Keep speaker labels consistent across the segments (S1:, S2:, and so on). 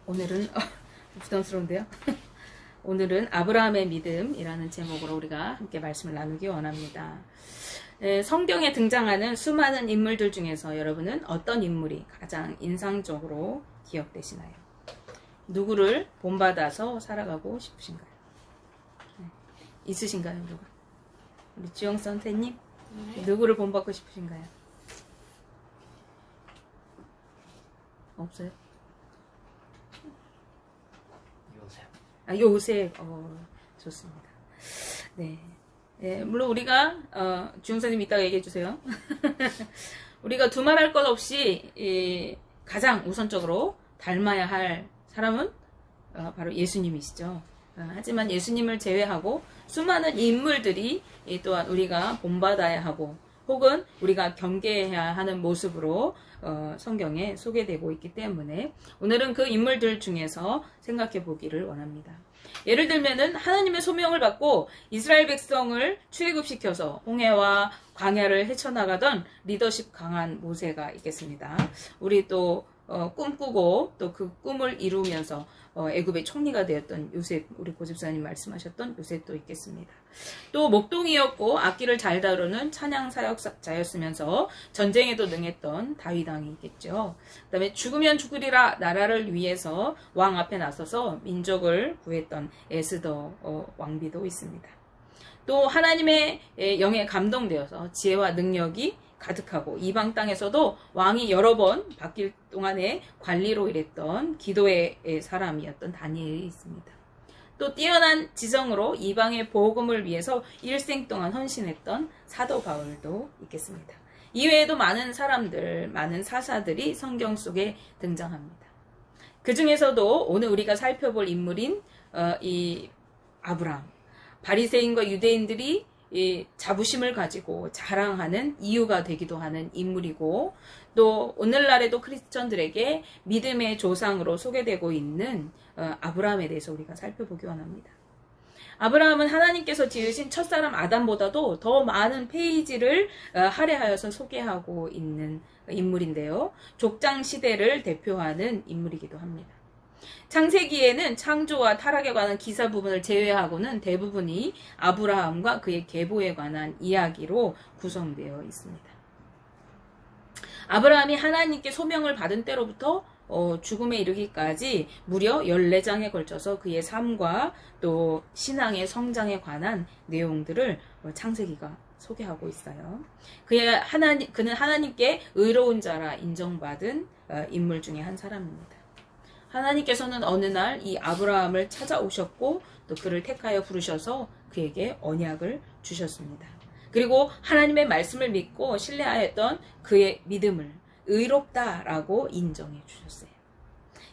S1: 오늘은 부담스러운데요. 오늘은 아브라함의 믿음이라는 제목으로 우리가 함께 말씀을 나누기 원합니다. 성경에 등장하는 수많은 인물들 중에서 여러분은 어떤 인물이 가장 인상적으로 기억되시나요? 누구를 본받아서 살아가고 싶으신가요? 있으신가요, 누가? 우리 주영 선생님? 누구를 본받고 싶으신가요? 없어요? 요셉. 요셉. 좋습니다. 네. 물론 우리가, 주영 선생님 이따가 얘기해 주세요. 우리가 두말할 것 없이, 가장 우선적으로 닮아야 할 사람은, 바로 예수님이시죠. 하지만 예수님을 제외하고 수많은 인물들이 또한 우리가 본받아야 하고 혹은 우리가 경계해야 하는 모습으로 성경에 소개되고 있기 때문에 오늘은 그 인물들 중에서 생각해 보기를 원합니다. 예를 들면은 하나님의 소명을 받고 이스라엘 백성을 출애굽시켜서 홍해와 광야를 헤쳐나가던 리더십 강한 모세가 있겠습니다. 우리 또 꿈꾸고 또 그 꿈을 이루면서 애굽의 총리가 되었던 요셉, 우리 고집사님 말씀하셨던 요셉도 있겠습니다. 또 목동이었고 악기를 잘 다루는 찬양 사역자였으면서 전쟁에도 능했던 다윗 왕이 있겠죠. 그다음에 죽으면 죽으리라 나라를 위해서 왕 앞에 나서서 민족을 구했던 에스더 왕비도 있습니다. 또 하나님의 영에 감동되어서 지혜와 능력이 가득하고 이방 땅에서도 왕이 여러 번 바뀔 동안에 관리로 일했던 기도의 사람이었던 다니엘이 있습니다. 또 뛰어난 지성으로 이방의 복음을 위해서 일생 동안 헌신했던 사도 바울도 있겠습니다. 이외에도 많은 사람들, 많은 사사들이 성경 속에 등장합니다. 그 중에서도 오늘 우리가 살펴볼 인물인 이 아브라함, 바리새인과 유대인들이 이 자부심을 가지고 자랑하는 이유가 되기도 하는 인물이고 또 오늘날에도 크리스천들에게 믿음의 조상으로 소개되고 있는 아브라함에 대해서 우리가 살펴보기 원합니다. 아브라함은 하나님께서 지으신 첫사람 아담보다도 더 많은 페이지를 할애하여서 소개하고 있는 인물인데요. 족장 시대를 대표하는 인물이기도 합니다. 창세기에는 창조와 타락에 관한 기사 부분을 제외하고는 대부분이 아브라함과 그의 계보에 관한 이야기로 구성되어 있습니다. 아브라함이 하나님께 소명을 받은 때로부터 죽음에 이르기까지 무려 14장에 걸쳐서 그의 삶과 또 신앙의 성장에 관한 내용들을 창세기가 소개하고 있어요. 그는 하나님께 의로운 자라 인정받은 인물 중에 한 사람입니다. 하나님께서는 어느 날 이 아브라함을 찾아오셨고 또 그를 택하여 부르셔서 그에게 언약을 주셨습니다. 그리고 하나님의 말씀을 믿고 신뢰하였던 그의 믿음을 의롭다라고 인정해 주셨어요.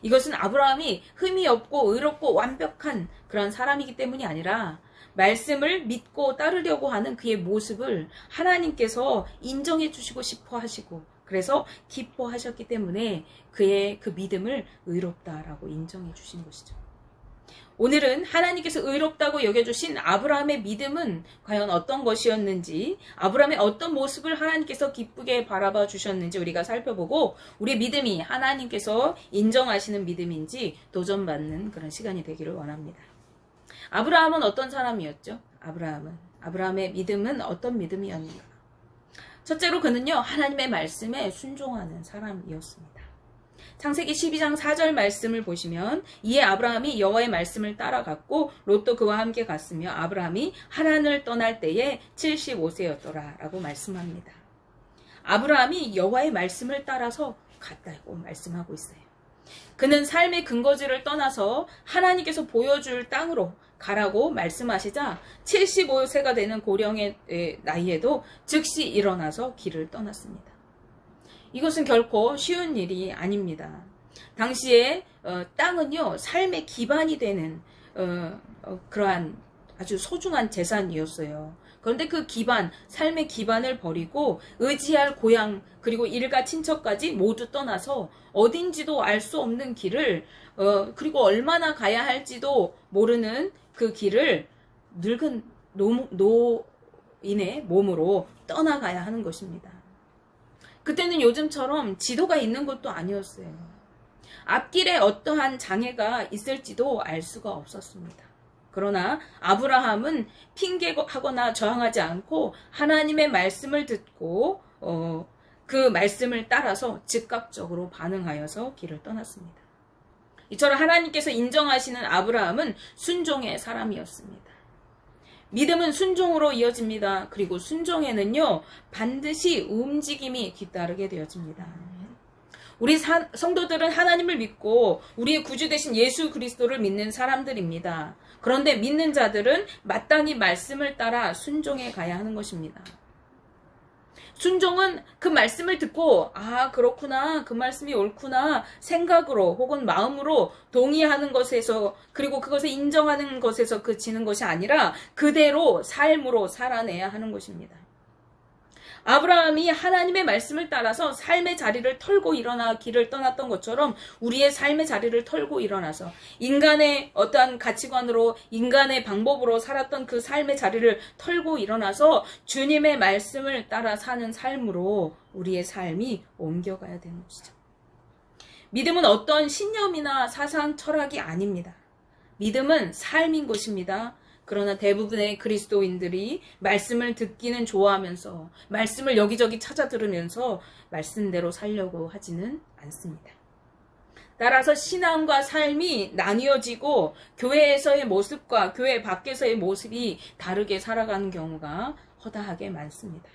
S1: 이것은 아브라함이 흠이 없고 의롭고 완벽한 그런 사람이기 때문이 아니라 말씀을 믿고 따르려고 하는 그의 모습을 하나님께서 인정해 주시고 싶어 하시고 그래서 기뻐하셨기 때문에 그의 그 믿음을 의롭다라고 인정해 주신 것이죠. 오늘은 하나님께서 의롭다고 여겨주신 아브라함의 믿음은 과연 어떤 것이었는지, 아브라함의 어떤 모습을 하나님께서 기쁘게 바라봐 주셨는지 우리가 살펴보고 우리의 믿음이 하나님께서 인정하시는 믿음인지 도전받는 그런 시간이 되기를 원합니다. 아브라함은 어떤 사람이었죠? 아브라함의 믿음은 어떤 믿음이었는가? 첫째로 그는요, 하나님의 말씀에 순종하는 사람이었습니다. 창세기 12장 4절 말씀을 보시면 이에 아브라함이 여호와의 말씀을 따라갔고 롯도 그와 함께 갔으며 아브라함이 하란을 떠날 때에 75세였더라 라고 말씀합니다. 아브라함이 여호와의 말씀을 따라서 갔다고 말씀하고 있어요. 그는 삶의 근거지를 떠나서 하나님께서 보여줄 땅으로 가라고 말씀하시자 75세가 되는 고령의 나이에도 즉시 일어나서 길을 떠났습니다. 이것은 결코 쉬운 일이 아닙니다. 당시에 땅은요 삶의 기반이 되는 그러한 아주 소중한 재산이었어요. 그런데 그 기반, 삶의 기반을 버리고 의지할 고향 그리고 일가 친척까지 모두 떠나서 어딘지도 알 수 없는 길을 그리고 얼마나 가야 할지도 모르는 그 길을 늙은 노인의 몸으로 떠나가야 하는 것입니다. 그때는 요즘처럼 지도가 있는 것도 아니었어요. 앞길에 어떠한 장애가 있을지도 알 수가 없었습니다. 그러나 아브라함은 핑계하거나 저항하지 않고 하나님의 말씀을 듣고 그 말씀을 따라서 즉각적으로 반응하여서 길을 떠났습니다. 이처럼 하나님께서 인정하시는 아브라함은 순종의 사람이었습니다. 믿음은 순종으로 이어집니다. 그리고 순종에는요, 반드시 움직임이 뒤따르게 되어집니다. 우리 성도들은 하나님을 믿고 우리의 구주 되신 예수 그리스도를 믿는 사람들입니다. 그런데 믿는 자들은 마땅히 말씀을 따라 순종해 가야 하는 것입니다. 순종은 그 말씀을 듣고 그렇구나, 그 말씀이 옳구나 생각으로 혹은 마음으로 동의하는 것에서, 그리고 그것을 인정하는 것에서 그치는 것이 아니라 그대로 삶으로 살아내야 하는 것입니다. 아브라함이 하나님의 말씀을 따라서 삶의 자리를 털고 일어나 길을 떠났던 것처럼 우리의 삶의 자리를 털고 일어나서 인간의 어떠한 가치관으로, 인간의 방법으로 살았던 그 삶의 자리를 털고 일어나서 주님의 말씀을 따라 사는 삶으로 우리의 삶이 옮겨가야 되는 것이죠. 믿음은 어떤 신념이나 사상, 철학이 아닙니다. 믿음은 삶인 것입니다. 그러나 대부분의 그리스도인들이 말씀을 듣기는 좋아하면서 말씀을 여기저기 찾아 들으면서 말씀대로 살려고 하지는 않습니다. 따라서 신앙과 삶이 나뉘어지고 교회에서의 모습과 교회 밖에서의 모습이 다르게 살아가는 경우가 허다하게 많습니다.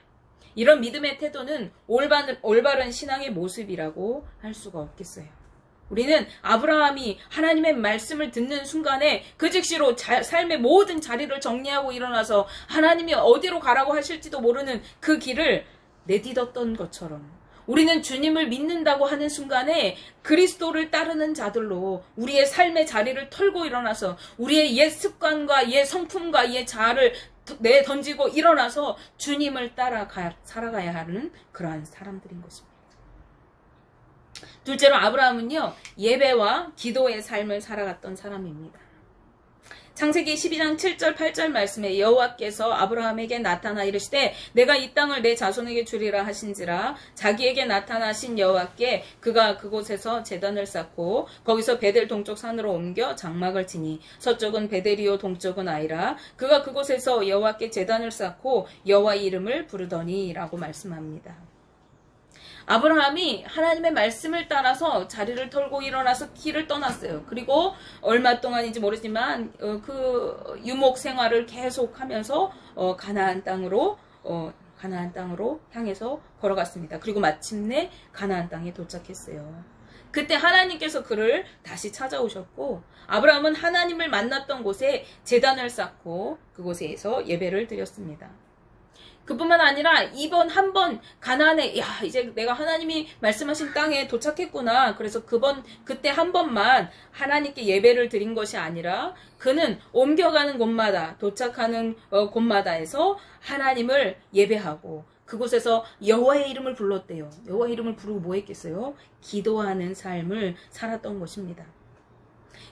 S1: 이런 믿음의 태도는 올바른 신앙의 모습이라고 할 수가 없겠어요. 우리는 아브라함이 하나님의 말씀을 듣는 순간에 그 즉시로 삶의 모든 자리를 정리하고 일어나서 하나님이 어디로 가라고 하실지도 모르는 그 길을 내딛었던 것처럼 우리는 주님을 믿는다고 하는 순간에 그리스도를 따르는 자들로 우리의 삶의 자리를 털고 일어나서 우리의 옛 습관과 옛 성품과 옛 자아를 내던지고 일어나서 주님을 따라 살아가야 하는 그러한 사람들인 것입니다. 둘째로 아브라함은요, 예배와 기도의 삶을 살아갔던 사람입니다. 창세기 12장 7절 8절 말씀에 여호와께서 아브라함에게 나타나 이르시되 내가 이 땅을 내 자손에게 주리라 하신지라. 자기에게 나타나신 여호와께 그가 그곳에서 제단을 쌓고 거기서 베델 동쪽 산으로 옮겨 장막을 치니 서쪽은 베델이요 동쪽은 아이라. 그가 그곳에서 여호와께 제단을 쌓고 여호와의 이름을 부르더니 라고 말씀합니다. 아브라함이 하나님의 말씀을 따라서 자리를 털고 일어나서 길을 떠났어요. 그리고 얼마 동안인지 모르지만 그 유목 생활을 계속하면서 가나안 땅으로 향해서 걸어갔습니다. 그리고 마침내 가나안 땅에 도착했어요. 그때 하나님께서 그를 다시 찾아오셨고 아브라함은 하나님을 만났던 곳에 제단을 쌓고 그곳에서 예배를 드렸습니다. 그뿐만 아니라 이번 한 번 가나안에 이제 내가 하나님이 말씀하신 땅에 도착했구나. 그래서 그때 한 번만 하나님께 예배를 드린 것이 아니라 그는 옮겨가는 곳마다 도착하는 곳마다에서 하나님을 예배하고 그곳에서 여호와의 이름을 불렀대요. 여호와의 이름을 부르고 뭐 했겠어요? 기도하는 삶을 살았던 것입니다.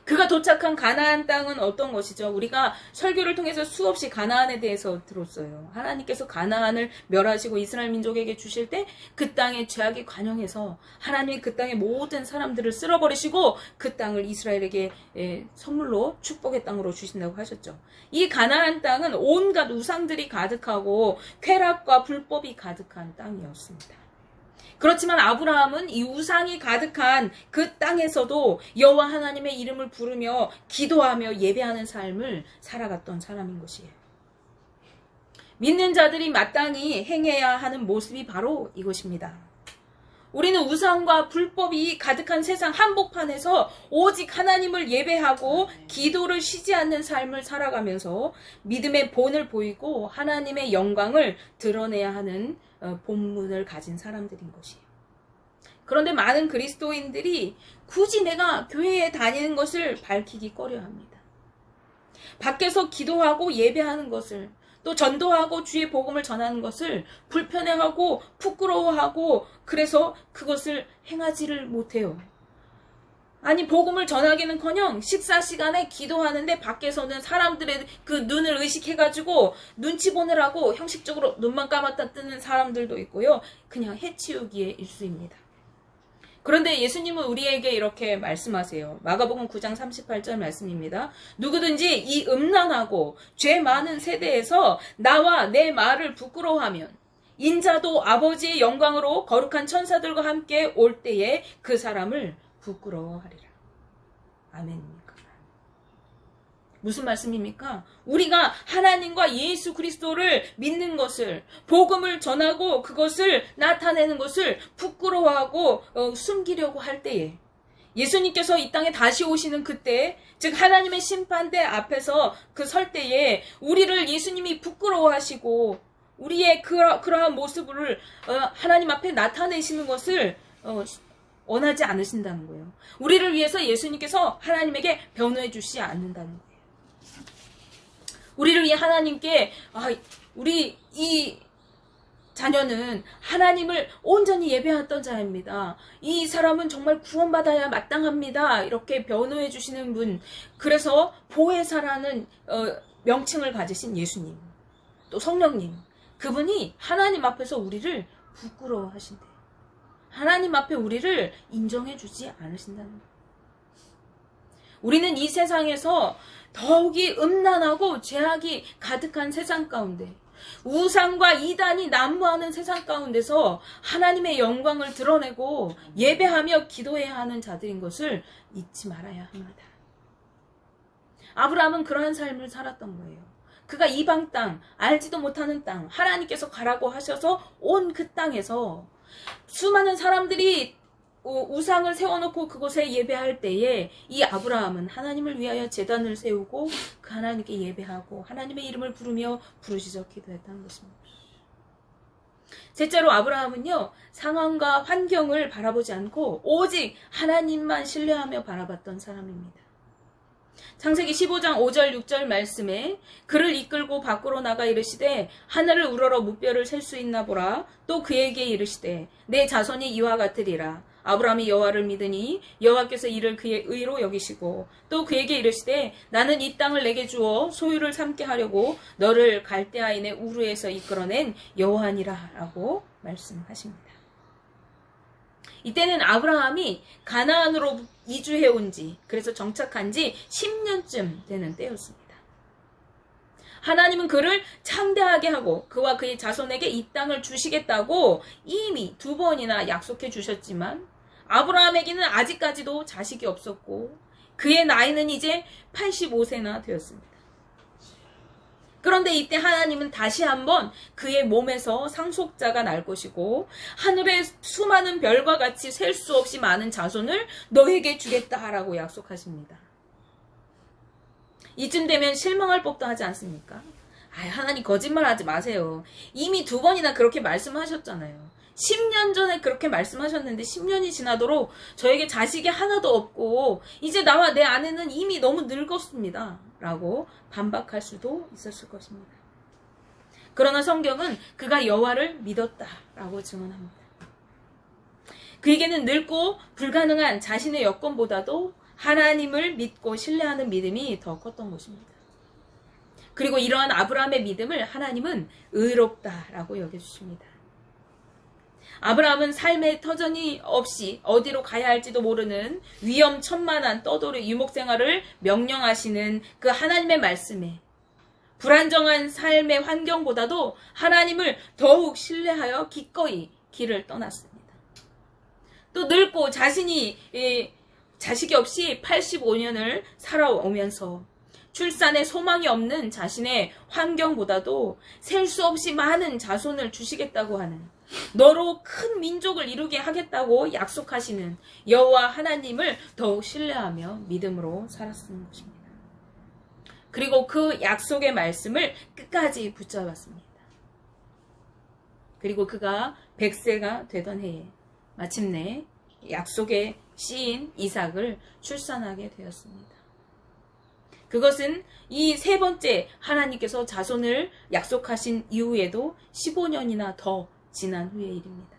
S1: 그가 도착한 가나안 땅은 어떤 것이죠? 우리가 설교를 통해서 수없이 가나안에 대해서 들었어요. 하나님께서 가나안을 멸하시고 이스라엘 민족에게 주실 때 그 땅에 죄악이 관영해서 하나님이 그 땅의 모든 사람들을 쓸어버리시고 그 땅을 이스라엘에게 선물로 축복의 땅으로 주신다고 하셨죠. 이 가나안 땅은 온갖 우상들이 가득하고 쾌락과 불법이 가득한 땅이었습니다. 그렇지만 아브라함은 이 우상이 가득한 그 땅에서도 여호와 하나님의 이름을 부르며 기도하며 예배하는 삶을 살아갔던 사람인 것이에요. 믿는 자들이 마땅히 행해야 하는 모습이 바로 이것입니다. 우리는 우상과 불법이 가득한 세상 한복판에서 오직 하나님을 예배하고 기도를 쉬지 않는 삶을 살아가면서 믿음의 본을 보이고 하나님의 영광을 드러내야 하는 본문을 가진 사람들인 것이에요. 그런데 많은 그리스도인들이 굳이 내가 교회에 다니는 것을 밝히기 꺼려합니다. 밖에서 기도하고 예배하는 것을 또 전도하고 주의 복음을 전하는 것을 불편해하고 부끄러워하고 그래서 그것을 행하지를 못해요. 아니 복음을 전하기는커녕 식사 시간에 기도하는데 밖에서는 사람들의 그 눈을 의식해가지고 눈치 보느라고 형식적으로 눈만 감았다 뜨는 사람들도 있고요. 그냥 해치우기에 일쑤입니다. 그런데 예수님은 우리에게 이렇게 말씀하세요. 마가복음 9장 38절 말씀입니다. 누구든지 이 음란하고 죄 많은 세대에서 나와 내 말을 부끄러워하면 인자도 아버지의 영광으로 거룩한 천사들과 함께 올 때에 그 사람을 부끄러워하리라. 아멘입니까? 무슨 말씀입니까? 우리가 하나님과 예수 그리스도를 믿는 것을, 복음을 전하고 그것을 나타내는 것을 부끄러워하고 숨기려고 할 때에, 예수님께서 이 땅에 다시 오시는 그때, 즉 하나님의 심판대 앞에서 그 설 때에 우리를 예수님이 부끄러워하시고 우리의 그러한 모습을 하나님 앞에 나타내시는 것을 원하지 않으신다는 거예요. 우리를 위해서 예수님께서 하나님에게 변호해 주시지 않는다는 거예요. 우리를 위해 하나님께 우리 이 자녀는 하나님을 온전히 예배했던 자입니다. 이 사람은 정말 구원받아야 마땅합니다. 이렇게 변호해 주시는 분, 그래서 보혜사라는 명칭을 가지신 예수님, 또 성령님, 그분이 하나님 앞에서 우리를 부끄러워하신대요. 하나님 앞에 우리를 인정해 주지 않으신다는 거예요. 우리는 이 세상에서 더욱이 음란하고 죄악이 가득한 세상 가운데, 우상과 이단이 난무하는 세상 가운데서 하나님의 영광을 드러내고 예배하며 기도해야 하는 자들인 것을 잊지 말아야 합니다. 아브라함은 그러한 삶을 살았던 거예요. 그가 이방 땅, 알지도 못하는 땅, 하나님께서 가라고 하셔서 온 그 땅에서 수많은 사람들이 우상을 세워놓고 그곳에 예배할 때에 이 아브라함은 하나님을 위하여 제단을 세우고 그 하나님께 예배하고 하나님의 이름을 부르며 부르짖어 기도했다는 것입니다. 셋째로 아브라함은요, 상황과 환경을 바라보지 않고 오직 하나님만 신뢰하며 바라봤던 사람입니다. 창세기 15장 5절 6절 말씀에 그를 이끌고 밖으로 나가 이르시되 하늘을 우러러 무뼈를 셀 수 있나 보라. 또 그에게 이르시되 내 자손이 이와 같으리라. 아브라함이 여호와를 믿으니 여호와께서 이를 그의 의로 여기시고 또 그에게 이르시되 나는 이 땅을 내게 주어 소유를 삼게 하려고 너를 갈대아인의 우르에서 이끌어낸 여호와니라 라고 말씀하십니다. 이때는 아브라함이 가나안으로 이주해온 지, 그래서 정착한 지 10년쯤 되는 때였습니다. 하나님은 그를 창대하게 하고 그와 그의 자손에게 이 땅을 주시겠다고 이미 2번이나 약속해 주셨지만 아브라함에게는 아직까지도 자식이 없었고 그의 나이는 이제 85세나 되었습니다. 그런데 이때 하나님은 다시 한번 그의 몸에서 상속자가 날 것이고 하늘의 수많은 별과 같이 셀 수 없이 많은 자손을 너에게 주겠다라고 약속하십니다. 이쯤 되면 실망할 법도 하지 않습니까? 하나님 거짓말하지 마세요. 이미 2번이나 그렇게 말씀하셨잖아요. 10년 전에 그렇게 말씀하셨는데 10년이 지나도록 저에게 자식이 하나도 없고 이제 나와 내 아내는 이미 너무 늙었습니다. 라고 반박할 수도 있었을 것입니다. 그러나 성경은 그가 여호와를 믿었다라고 증언합니다. 그에게는 늙고 불가능한 자신의 여건보다도 하나님을 믿고 신뢰하는 믿음이 더 컸던 것입니다. 그리고 이러한 아브라함의 믿음을 하나님은 의롭다라고 여겨주십니다. 아브라함은 삶의 터전이 없이 어디로 가야 할지도 모르는 위험천만한 떠돌이 유목생활을 명령하시는 그 하나님의 말씀에 불안정한 삶의 환경보다도 하나님을 더욱 신뢰하여 기꺼이 길을 떠났습니다. 또 늙고 자신이 자식이 없이 85년을 살아오면서 출산에 소망이 없는 자신의 환경보다도 셀 수 없이 많은 자손을 주시겠다고 하는, 너로 큰 민족을 이루게 하겠다고 약속하시는 여호와 하나님을 더욱 신뢰하며 믿음으로 살았던 것입니다. 그리고 그 약속의 말씀을 끝까지 붙잡았습니다. 그리고 그가 100세가 되던 해에 마침내 약속의 씨인 이삭을 출산하게 되었습니다. 그것은 이 세 번째 하나님께서 자손을 약속하신 이후에도 15년이나 더 지난 후의 일입니다.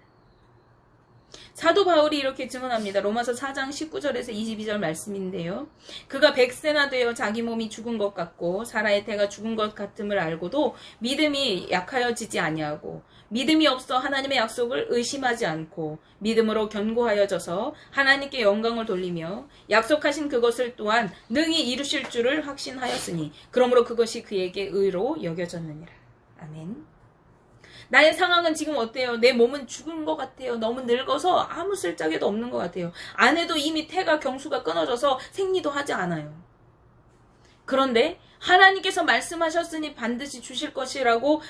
S1: 사도 바울이 이렇게 증언합니다. 로마서 4장 19절에서 22절 말씀인데요. 그가 100세나 되어 자기 몸이 죽은 것 같고 사라의 태가 죽은 것 같음을 알고도 믿음이 약하여지지 아니하고 믿음이 없어 하나님의 약속을 의심하지 않고 믿음으로 견고하여져서 하나님께 영광을 돌리며 약속하신 그것을 또한 능히 이루실 줄을 확신하였으니 그러므로 그것이 그에게 의로 여겨졌느니라. 아멘. 나의 상황은 지금 어때요? 내 몸은 죽은 것 같아요. 너무 늙어서 아무 쓸데기도 없는 것 같아요. 아내도 이미 태가 경수가 끊어져서 생리도 하지 않아요. 그런데 하나님께서 말씀하셨으니 반드시 주실 것이라고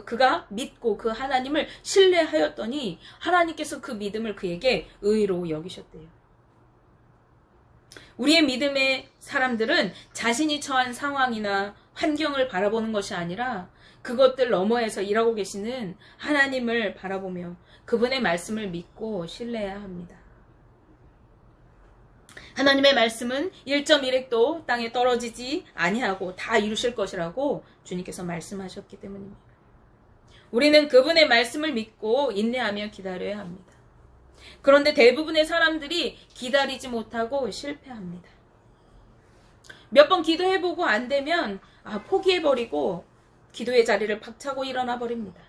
S1: 그가 믿고 그 하나님을 신뢰하였더니 하나님께서 그 믿음을 그에게 의로 여기셨대요. 우리의 믿음의 사람들은 자신이 처한 상황이나 환경을 바라보는 것이 아니라 그것들 너머에서 일하고 계시는 하나님을 바라보며 그분의 말씀을 믿고 신뢰해야 합니다. 하나님의 말씀은 1.1획도 땅에 떨어지지 아니하고 다 이루실 것이라고 주님께서 말씀하셨기 때문입니다. 우리는 그분의 말씀을 믿고 인내하며 기다려야 합니다. 그런데 대부분의 사람들이 기다리지 못하고 실패합니다. 몇 번 기도해보고 안 되면 포기해버리고 기도의 자리를 박차고 일어나 버립니다.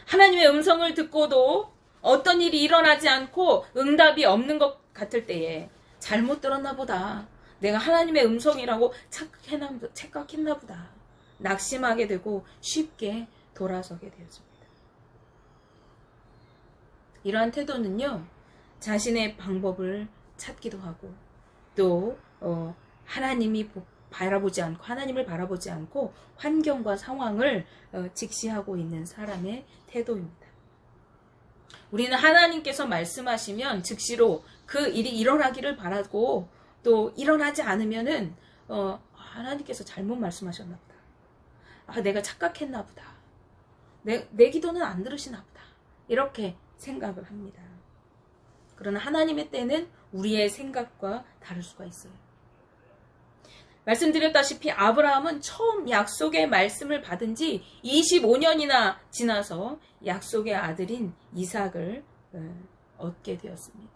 S1: 하나님의 음성을 듣고도 어떤 일이 일어나지 않고 응답이 없는 것 같을 때에 잘못 들었나 보다. 내가 하나님의 음성이라고 착각했나 보다. 낙심하게 되고 쉽게 돌아서게 되었습니다. 이러한 태도는요, 자신의 방법을 찾기도 하고 또 하나님을 바라보지 않고 환경과 상황을 직시하고 있는 사람의 태도입니다. 우리는 하나님께서 말씀하시면 즉시로 그 일이 일어나기를 바라고 또 일어나지 않으면은 하나님께서 잘못 말씀하셨나 보다. 내가 착각했나 보다. 내 기도는 안 들으시나 보다. 이렇게 생각을 합니다. 그러나 하나님의 때는 우리의 생각과 다를 수가 있어요. 말씀드렸다시피 아브라함은 처음 약속의 말씀을 받은 지 25년이나 지나서 약속의 아들인 이삭을 얻게 되었습니다.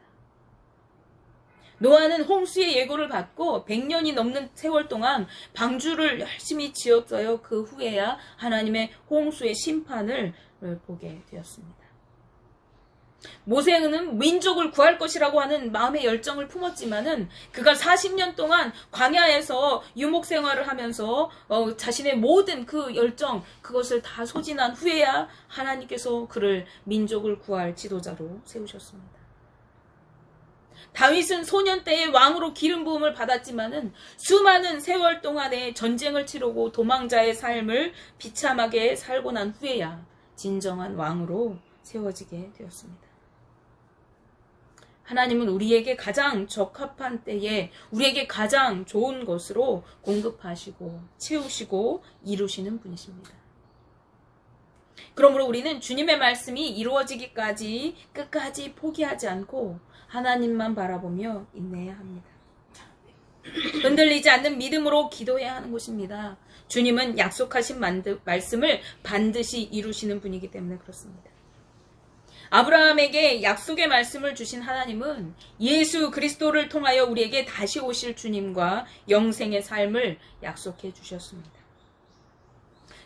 S1: 노아는 홍수의 예고를 받고 100년이 넘는 세월 동안 방주를 열심히 지었어요. 그 후에야 하나님의 홍수의 심판을 보게 되었습니다. 모세는 민족을 구할 것이라고 하는 마음의 열정을 품었지만은 그가 40년 동안 광야에서 유목 생활을 하면서 자신의 모든 그 열정 그것을 다 소진한 후에야 하나님께서 그를 민족을 구할 지도자로 세우셨습니다. 다윗은 소년 때에 왕으로 기름 부음을 받았지만은 수많은 세월 동안의 전쟁을 치르고 도망자의 삶을 비참하게 살고 난 후에야 진정한 왕으로 세워지게 되었습니다. 하나님은 우리에게 가장 적합한 때에 우리에게 가장 좋은 것으로 공급하시고 채우시고 이루시는 분이십니다. 그러므로 우리는 주님의 말씀이 이루어지기까지 끝까지 포기하지 않고 하나님만 바라보며 인내해야 합니다. 흔들리지 않는 믿음으로 기도해야 하는 것입니다. 주님은 약속하신 말씀을 반드시 이루시는 분이기 때문에 그렇습니다. 아브라함에게 약속의 말씀을 주신 하나님은 예수 그리스도를 통하여 우리에게 다시 오실 주님과 영생의 삶을 약속해 주셨습니다.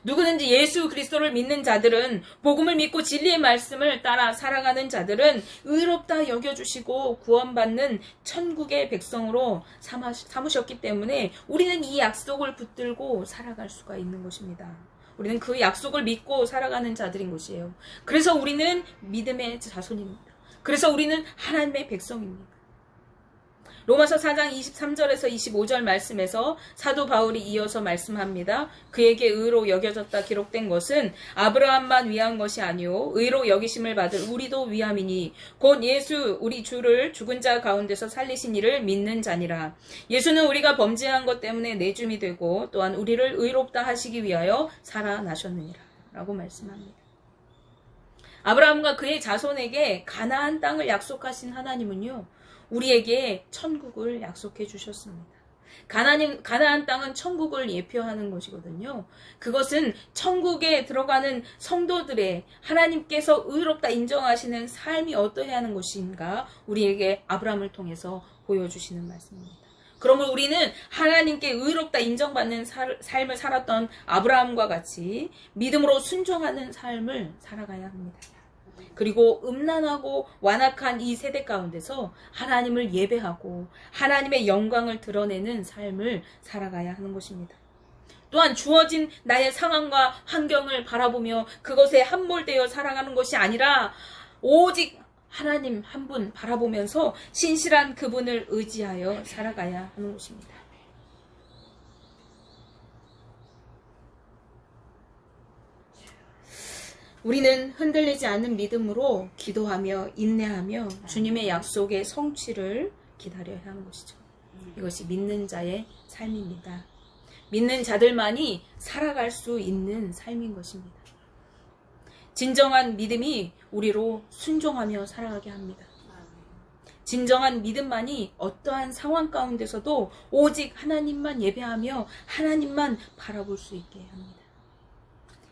S1: 누구든지 예수 그리스도를 믿는 자들은 복음을 믿고 진리의 말씀을 따라 살아가는 자들은 의롭다 여겨주시고 구원받는 천국의 백성으로 삼으셨기 때문에 우리는 이 약속을 붙들고 살아갈 수가 있는 것입니다. 우리는 그 약속을 믿고 살아가는 자들인 것이에요. 그래서 우리는 믿음의 자손입니다. 그래서 우리는 하나님의 백성입니다. 로마서 4장 23절에서 25절 말씀에서 사도 바울이 이어서 말씀합니다. 그에게 의로 여겨졌다 기록된 것은 아브라함만 위한 것이 아니요 의로 여기심을 받을 우리도 위함이니 곧 예수 우리 주를 죽은 자 가운데서 살리신 이를 믿는 자니라. 예수는 우리가 범죄한 것 때문에 내줌이 되고 또한 우리를 의롭다 하시기 위하여 살아나셨느니라 라고 말씀합니다. 아브라함과 그의 자손에게 가나안 땅을 약속하신 하나님은요 우리에게 천국을 약속해 주셨습니다. 가나안 땅은 천국을 예표하는 것이거든요. 그것은 천국에 들어가는 성도들의 하나님께서 의롭다 인정하시는 삶이 어떠해야 하는 것인가 우리에게 아브라함을 통해서 보여주시는 말씀입니다. 그러면 우리는 하나님께 의롭다 인정받는 삶을 살았던 아브라함과 같이 믿음으로 순종하는 삶을 살아가야 합니다. 그리고 음란하고 완악한 이 세대 가운데서 하나님을 예배하고 하나님의 영광을 드러내는 삶을 살아가야 하는 것입니다. 또한 주어진 나의 상황과 환경을 바라보며 그것에 함몰되어 살아가는 것이 아니라 오직 하나님 한 분 바라보면서 신실한 그분을 의지하여 살아가야 하는 것입니다. 우리는 흔들리지 않는 믿음으로 기도하며 인내하며 주님의 약속의 성취를 기다려야 하는 것이죠. 이것이 믿는 자의 삶입니다. 믿는 자들만이 살아갈 수 있는 삶인 것입니다. 진정한 믿음이 우리로 순종하며 살아가게 합니다. 진정한 믿음만이 어떠한 상황 가운데서도 오직 하나님만 예배하며 하나님만 바라볼 수 있게 합니다.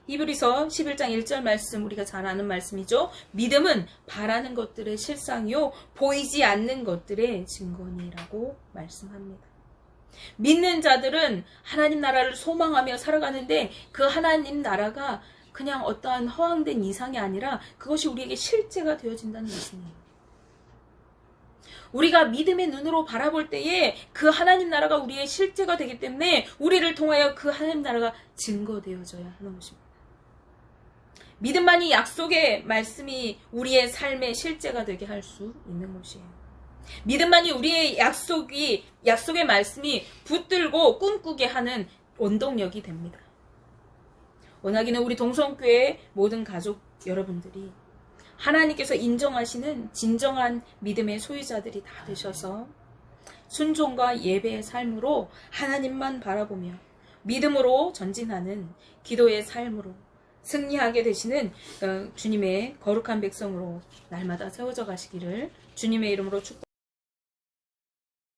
S1: 히브리서 11장 1절 말씀 우리가 잘 아는 말씀이죠. 믿음은 바라는 것들의 실상이요 보이지 않는 것들의 증거니라고 말씀합니다. 믿는 자들은 하나님 나라를 소망하며 살아가는데 그 하나님 나라가 그냥 어떠한 허황된 이상이 아니라 그것이 우리에게 실제가 되어진다는 말씀이에요. 우리가 믿음의 눈으로 바라볼 때에 그 하나님 나라가 우리의 실제가 되기 때문에 우리를 통하여 그 하나님 나라가 증거되어져야 하는 것입니다. 믿음만이 약속의 말씀이 우리의 삶의 실제가 되게 할 수 있는 것이에요. 믿음만이 우리의 약속의 말씀이 붙들고 꿈꾸게 하는 원동력이 됩니다. 원하기는 우리 동성교회 모든 가족 여러분들이 하나님께서 인정하시는 진정한 믿음의 소유자들이 다 되셔서 순종과 예배의 삶으로 하나님만 바라보며 믿음으로 전진하는 기도의 삶으로 승리하게 되시는 주님의 거룩한 백성으로 날마다 세워져 가시기를 주님의 이름으로 축복합니다.